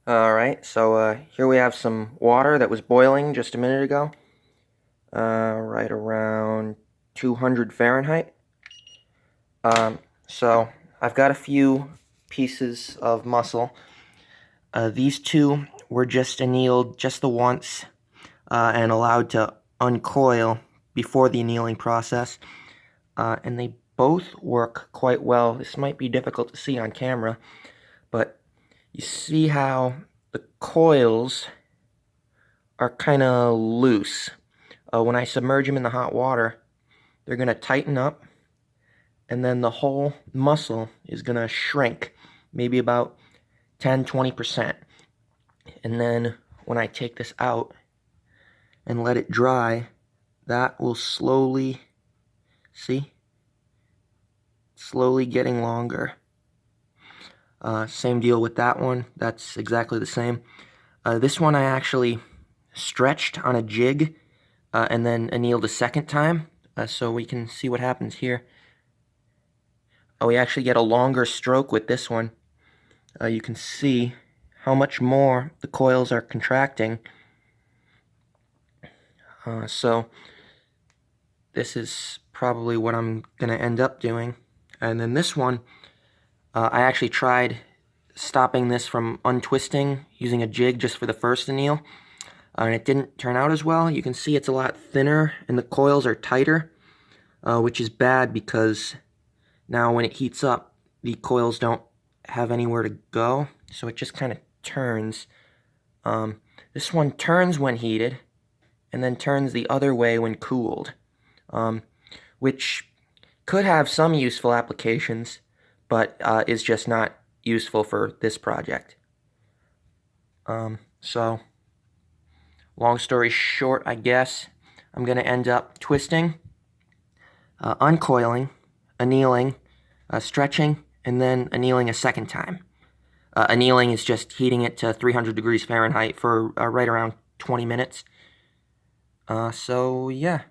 Alright, so here we have some water that was boiling just a minute ago. Right around 200 Fahrenheit. So I've got a few pieces of muscle. These two were just annealed just the once and allowed to uncoil before the annealing process. And they both work quite well. This might be difficult to see on camera, but you see how the coils are kind of loose. When I submerge them in the hot water, they're going to tighten up, and then the whole muscle is going to shrink, maybe about 10-20%. And then when I take this out and let it dry, that will slowly, see? Slowly getting longer. Same deal with that one. That's exactly the same. This one I actually stretched on a jig and then annealed a second time, so we can see what happens here. We actually get a longer stroke with this one. You can see how much more the coils are contracting. So this is probably what I'm going to end up doing. And then this one, I actually tried stopping this from untwisting using a jig just for the first anneal, and it didn't turn out as well. You can see it's a lot thinner and the coils are tighter, which is bad because now when it heats up, the coils don't have anywhere to go, so it just kind of turns. This one turns when heated and then turns the other way when cooled, which could have some useful applications, but is just not useful for this project. So, long story short, I guess, I'm going to end up twisting, uncoiling, annealing, stretching, and then annealing a second time. Annealing is just heating it to 300 degrees Fahrenheit for right around 20 minutes. So, yeah.